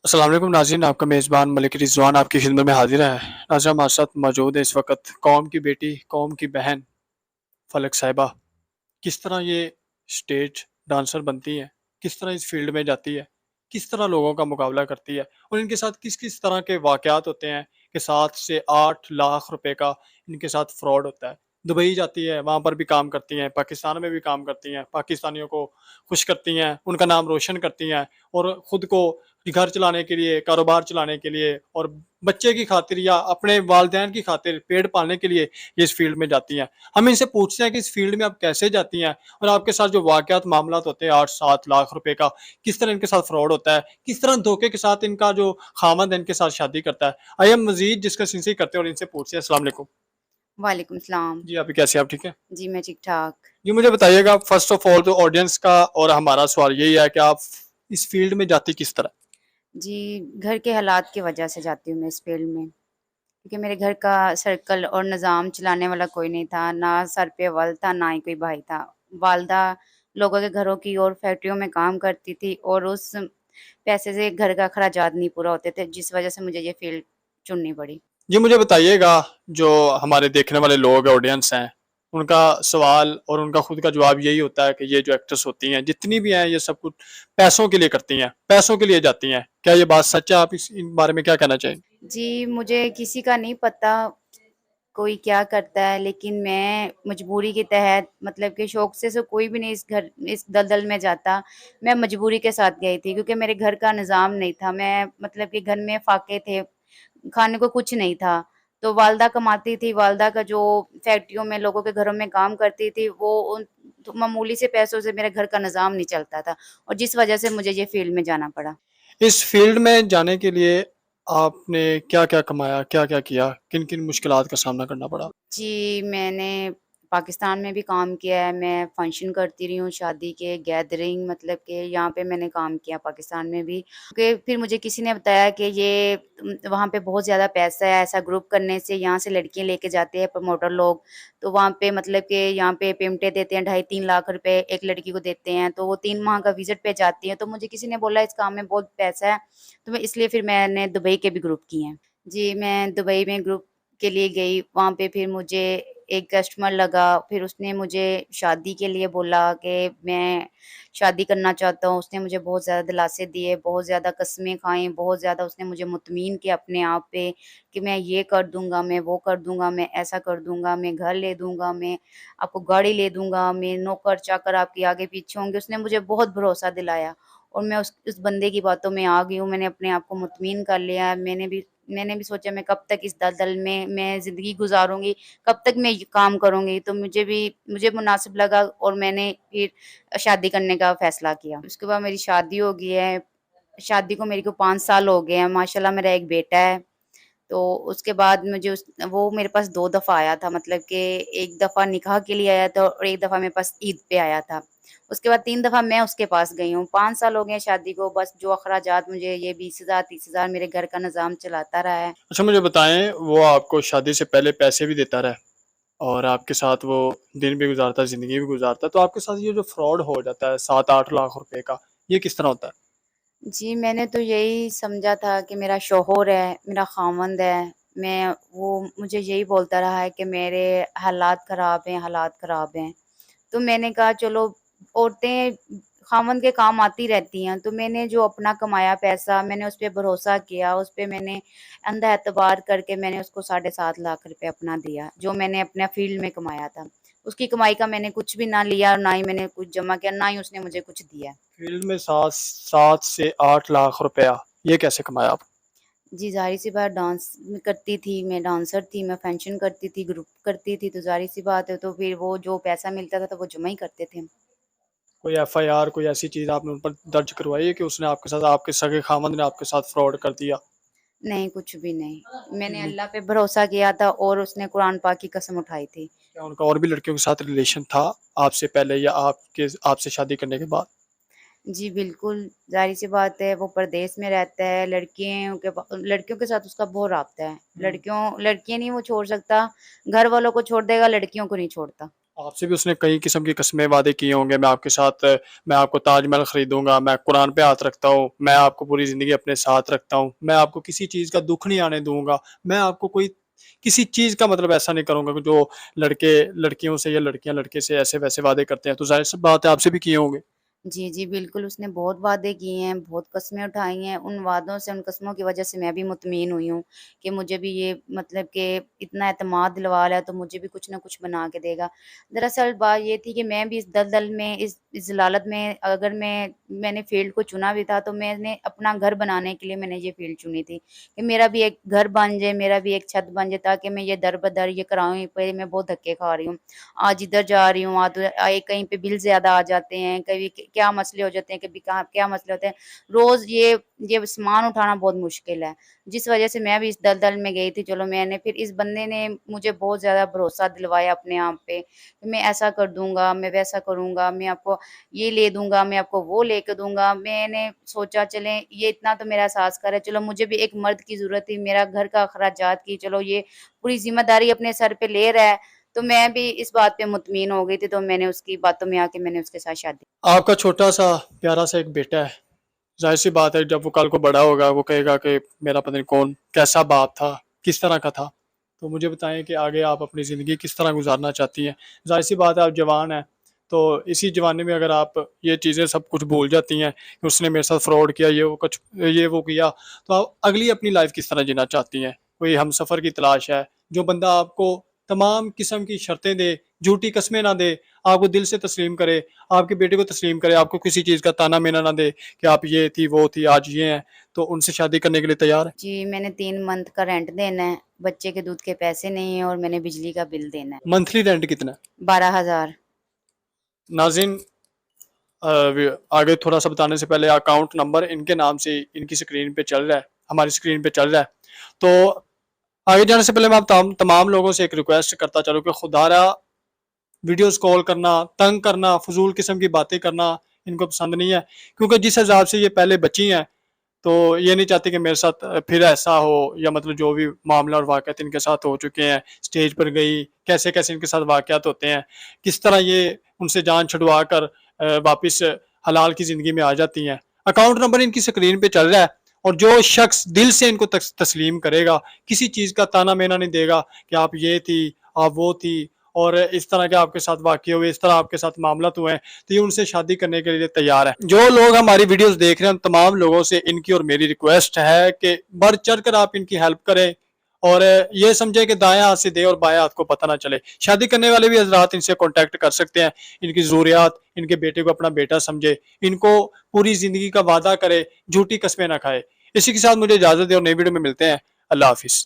अस्सलाम वालेकुम नाज़रीन, आपका मेज़बान मलिक रिज़वान आपकी खिदमत में हाज़िर है। नाज़रीन, हमारे साथ मौजूद है इस वक्त कौम की बेटी, कौम की बहन फ़लक साहिबा। किस तरह ये स्टेज डांसर बनती हैं, किस तरह इस फ़ील्ड में जाती है, किस तरह लोगों का मुकाबला करती है और इनके साथ किस-किस तरह के वाक़यात होते हैं कि 7 से 8 लाख रुपए का इनके साथ फ्रॉड होता है। दुबई जाती है, वहाँ पर भी काम करती हैं, पाकिस्तान में भी काम करती हैं, पाकिस्तानियों को खुश करती हैं, उनका नाम रोशन करती हैं और ख़ुद को घर चलाने के लिए, कारोबार चलाने के लिए और बच्चे की खातिर या अपने वालिदैन की खातिर, पेट पालने के लिए ये इस फ़ील्ड में जाती हैं। हम इनसे पूछते हैं कि इस फ़ील्ड में आप कैसे जाती हैं और आपके साथ जो वाक़यात मामलात होते हैं 8-7 लाख रुपए का, किस तरह इनके साथ फ्रॉड होता है, किस तरह धोखे के साथ इनका जो ख़ावंद है इनके साथ शादी करता है। आइए हम मज़ीद डिस्कस इनसे करते हैं और इनसे पूछते हैं। अस्सलाम वालेकुम। वालेकुम सलाम। जी, आप कैसे हैं? आप ठीक हैं? जी, मैं ठीक-ठाक। जी, मुझे बताइएगा फ़र्स्ट ऑफ ऑल तो ऑडियंस का और हमारा सवाल यही है कि आप इस फ़ील्ड में जाती किस तरह? जी, घर के हालात की वजह से जाती हूँ मैं इस फ़ील्ड में, क्योंकि मेरे घर का सर्कल और निज़ाम चलाने वाला कोई नहीं था, ना सर पे अव्वल था, ना ही कोई भाई था। वालिदा लोगों के घरों की और फैक्ट्रियों में काम करती थी और उस पैसे से घर का अखराजात नहीं पूरा होते थे, जिस वजह से मुझे ये फ़ील्ड चुननी पड़ी। जी, मुझे बताइएगा जो हमारे देखने वाले लोग ऑडियंस हैं, उनका सवाल और उनका खुद का जवाब यही होता है कि ये जो एक्ट्रेस होती हैं, जितनी भी हैं ये सब कुछ पैसों के लिए करती हैं, पैसों के लिए जाती हैं। क्या ये बात सच है? आप इस इन बारे में क्या कहना चाहेंगे? जी, मुझे किसी का नहीं पता कोई क्या करता है, लेकिन मैं मजबूरी के तहत मतलब कि शौक से कोई भी नहीं इस दलदल में जाता। मैं मजबूरी के साथ गई थी क्योंकि मेरे घर का निज़ाम नहीं था। मैं मतलब कि घर में फाके थे, खाने को कुछ नहीं था। तो वालिदा कमाती थी, वालिदा का जो फैक्ट्रियों में लोगों के घरों में काम करती थी, वो उन तो मामूली से पैसों से मेरे घर का निज़ाम नहीं चलता था और जिस वजह से मुझे ये फ़ील्ड में जाना पड़ा। इस फ़ील्ड में जाने के लिए आपने क्या-क्या कमाया, क्या-क्या किया? किन-किन मुश्किलात का सामना करना पड़ा? जी, मैंने पाकिस्तान में भी काम किया है, मैं फ़ंक्शन करती रही हूँ शादी के, गैदरिंग मतलब कि यहाँ पे मैंने काम किया पाकिस्तान में भी। कि फिर मुझे किसी ने बताया कि ये वहाँ पे बहुत ज़्यादा पैसा है, ऐसा ग्रुप करने से यहाँ से लड़कियाँ लेके जाते हैं प्रमोटर लोग, तो वहाँ पे मतलब कि यहाँ पे पेमेंटें देते हैं, 2.5-3 लाख रुपए एक लड़की को देते हैं, तो वो 3 माह का विज़िट पे जाती है। तो मुझे किसी ने बोला इस काम में बहुत पैसा है, तो मैं इसलिए फिर मैंने दुबई के भी ग्रुप किए हैं। जी, मैं दुबई में ग्रुप के लिए गई, वहाँ पे फिर मुझे एक कस्टमर लगा, फिर उसने मुझे शादी के लिए बोला कि मैं शादी करना चाहता हूँ। उसने मुझे बहुत ज़्यादा दिलासे दिए, बहुत ज़्यादा कस्में खाई, बहुत ज़्यादा उसने मुझे मुतमिन किया अपने आप पे कि मैं ये कर दूँगा, मैं वो कर दूँगा, मैं ऐसा कर दूँगा, मैं घर ले दूँगा, मैं आपको गाड़ी ले दूँगा, मैं नौकर-चाकर आपके आगे-पीछे होंगे। उसने मुझे बहुत भरोसा दिलाया और मैं उस बंदे की बातों में आ गई हूँ। मैंने अपने आप को मुतमिन कर लिया है। मैंने भी सोचा मैं कब तक इस दलदल में मैं ज़िंदगी गुज़ारूँगी, कब तक मैं ये काम करूँगी। तो मुझे मुनासिब लगा और मैंने फिर शादी करने का फ़ैसला किया। उसके बाद मेरी शादी हो गई है। शादी को मेरे को 5 साल हो गए हैं। माशाल्लाह मेरा एक बेटा है। तो उसके बाद मुझे उस वो मेरे पास 2 दफ़ा आया था, मतलब कि एक दफ़ा निकाह के लिए आया था और एक दफ़ा मेरे पास ईद पे आया था। उसके बाद 3 दफ़ा मैं उसके पास गई हूँ। 5 साल हो गए हैं शादी को, बस जो अखराजात मुझे ये 20,000 30,000 मेरे घर का निज़ाम चलाता रहा है। अच्छा, मुझे बताएँ वो आपको शादी से पहले पैसे भी देता रहा है और आपके साथ वो दिन भी गुज़ारता है, ज़िंदगी भी गुज़ारता है, तो आपके साथ ये जो फ्रॉड हो जाता है 7-8 लाख रुपए का, ये किस तरह होता है? जी, मैंने तो यही समझा था कि मेरा शौहर है, मेरा ख़ावंद है, वो मुझे यही बोलता रहा है कि मेरे हालात ख़राब हैं, हालात ख़राब हैं। तो मैंने कहा चलो औरतें ख़ावंद के काम आती रहती हैं, तो मैंने जो अपना कमाया पैसा मैंने उस पे भरोसा किया, उस पे मैंने अंधा एतबार करके मैंने उसको 7.5 लाख रुपए अपना दिया, जो मैंने अपने फ़ील्ड में कमाया था। उसकी कमाई का मैंने कुछ भी ना लिया और ना ही मैंने कुछ जमा किया, ना ही उसने मुझे कुछ दिया। फील्ड में 7 से 8 लाख रुपया, ये कैसे कमाया आप? जी, ज़ाहिर-सी बात डांस में करती थी, मैं डांसर थी, मैं फंक्शन करती थी, ग्रुप करती थी, तो ज़ाहिर-सी बात है तो फिर वो जो पैसा मिलता था तो वो जमा ही करते थे। कोई एफआईआर कोई ऐसी चीज़ आपने उन पर दर्ज करवाई है कि उसने आपके साथ आपके सगे खामंद ने आपके साथ फ्रॉड कर दिया? नहीं, कुछ भी नहीं। मैंने नहीं, अल्लाह पे भरोसा किया था और उसने कुरान पाक की कसम उठाई थी। क्या उनका और भी लड़कियों के साथ रिलेशन था आपसे पहले या आपसे शादी करने के बाद? जी, बिल्कुल, ज़ाहिर-सी बात है वो परदेस में रहता है, लड़कियों के साथ उसका बहुत राब्ता है। हुँ। लड़कियाँ नहीं वो छोड़ सकता, घर वालों को छोड़ देगा, लड़कियों को नहीं छोड़ता। آپ سے بھی اس نے کئی قسم کی قسمیں وعدے کیے ہوں گے، میں آپ کے ساتھ، میں آپ کو تاج محل خریدوں گا، میں قرآن پہ ہاتھ رکھتا ہوں، میں آپ کو پوری زندگی اپنے ساتھ رکھتا ہوں، میں آپ کو کسی چیز کا دکھ نہیں آنے دوں گا، میں آپ کو کوئی کسی چیز کا مطلب ایسا نہیں کروں گا کہ جو لڑکے لڑکیوں سے یا لڑکیاں لڑکے سے ایسے ویسے وعدے کرتے ہیں، تو ظاہر سی بات ہے آپ سے بھی کیے ہوں گے۔ جی، جی، بالکل، اس نے بہت وعدے کیے ہیں، بہت قسمیں اٹھائی ہیں، ان وعدوں سے، ان قسموں کی وجہ سے میں بھی مطمئن ہوئی ہوں کہ مجھے بھی یہ مطلب کہ اتنا اعتماد دلوا رہا ہے تو مجھے بھی کچھ نہ کچھ بنا کے دے گا۔ دراصل بات یہ تھی کہ میں بھی اس دلدل میں، اس ضلالت میں، اگر میں نے فیلڈ کو چنا بھی تھا تو میں نے اپنا گھر بنانے کے لیے میں نے یہ فیلڈ چنی تھی کہ میرا بھی ایک گھر بن جائے، میرا بھی ایک چھت بن جائے، تاکہ میں یہ در بدر یہ کراؤں پہ میں بہت دھکے کھا رہی ہوں۔ آج ادھر جا رہی ہوں، کہیں پہ بل زیادہ آ جاتے ہیں، کبھی کیا مسئلے ہو جاتے ہیں، کبھی کہاں کیا مسئلے ہوتے ہیں، روز یہ سامان اٹھانا بہت مشکل ہے، جس وجہ سے میں بھی اس دلدل میں گئی تھی۔ چلو میں نے پھر اس بندے نے مجھے بہت زیادہ بھروسہ دلوایا اپنے آپ پہ کہ میں ایسا کر دوں گا، میں ویسا کروں گا، میں آپ کو یہ لے دوں گا، میں آپ کو وہ لے کے دوں گا۔ میں نے سوچا چلیں یہ اتنا تو میرا احساس کرے، چلو مجھے بھی ایک مرد کی ضرورت تھی، میرا گھر کا اخراجات کی، چلو یہ پوری ذمہ داری اپنے سر پہ لے رہا ہے، تو میں بھی اس بات پہ مطمئن ہو گئی تھی، تو میں نے اس کی باتوں میں آ کے میں نے اس کے ساتھ شادی۔ آپ کا چھوٹا سا پیارا سا ایک بیٹا ہے، ظاہر سی بات ہے جب وہ کل کو بڑا ہوگا وہ کہے گا کہ میرا پتہ نہیں کون کیسا باپ تھا، کس طرح کا تھا۔ تو مجھے بتائیں کہ آگے آپ اپنی زندگی کس طرح گزارنا چاہتی ہیں؟ ظاہر سی بات ہے آپ جوان ہیں، تو اسی جوانی میں اگر آپ یہ چیزیں سب کچھ بھول جاتی ہیں کہ اس نے میرے ساتھ فراڈ کیا، یہ وہ کیا، تو آپ اگلی اپنی لائف کس طرح جینا چاہتی ہیں؟ کوئی ہم سفر کی تلاش ہے جو بندہ آپ کو تمام قسم کی شرطیں دے، جھوٹی قسمیں نہ دے، آپ کو دل سے تسلیم کرے، آپ کے بیٹے کو تسلیم کرے، آپ کو کسی چیز کا تانا مینا نہ دے کہ آپ یہ تھی وہ تھی آج یہ ہیں، تو ان سے شادی کرنے کے لیے تیار ہے؟ جی، میں نے 3 منتھ کا رینٹ دینا ہے، بچے کے دودھ کے پیسے نہیں ہیں، اور میں نے بجلی کا بل دینا ہے منتھلی رینٹ کتنا ہے؟ 12,000۔ ناظرین، آگے تھوڑا سا بتانے سے پہلے اکاؤنٹ نمبر ان کے نام سے ان کی سکرین پہ چل رہا ہے، ہماری سکرین پہ چل رہا ہے۔ تو آگے جانے سے پہلے میں آپ تمام لوگوں سے ایک ریکویسٹ کرتا چلوں کہ خدا را ویڈیوز کال کرنا، تنگ کرنا، فضول قسم کی باتیں کرنا ان کو پسند نہیں ہے، کیونکہ جس حساب سے یہ پہلے بچی ہیں تو یہ نہیں چاہتی کہ میرے ساتھ پھر ایسا ہو، یا مطلب جو بھی معاملہ اور واقعات ان کے ساتھ ہو چکے ہیں، سٹیج پر گئی، کیسے کیسے ان کے ساتھ واقعات ہوتے ہیں، کس طرح یہ ان سے جان چھڑوا کر واپس حلال کی زندگی میں آ جاتی ہیں۔ اکاؤنٹ نمبر ان کی سکرین پہ چل رہا ہے، اور جو شخص دل سے ان کو تسلیم کرے گا، کسی چیز کا تانا مینا نہیں دے گا کہ آپ یہ تھی، آپ وہ تھی، اور اس طرح کے آپ کے ساتھ واقع ہوئے، اس طرح آپ کے ساتھ معاملات ہوئے ہیں، تو یہ ان سے شادی کرنے کے لیے تیار ہے۔ جو لوگ ہماری ویڈیوز دیکھ رہے ہیں تمام لوگوں سے ان کی اور میری ریکویسٹ ہے کہ بڑھ چڑھ کر آپ ان کی ہیلپ کریں، اور یہ سمجھے کہ دائیں ہاتھ سے دے اور بائیں ہاتھ کو پتہ نہ چلے۔ شادی کرنے والے بھی حضرات ان سے کانٹیکٹ کر سکتے ہیں، ان کی ضروریات، ان کے بیٹے کو اپنا بیٹا سمجھے، ان کو پوری زندگی کا وعدہ کرے، جھوٹی قسمیں نہ کھائے۔ اسی کے ساتھ مجھے اجازت دے اور نئی ویڈیو میں ملتے ہیں۔ اللہ حافظ۔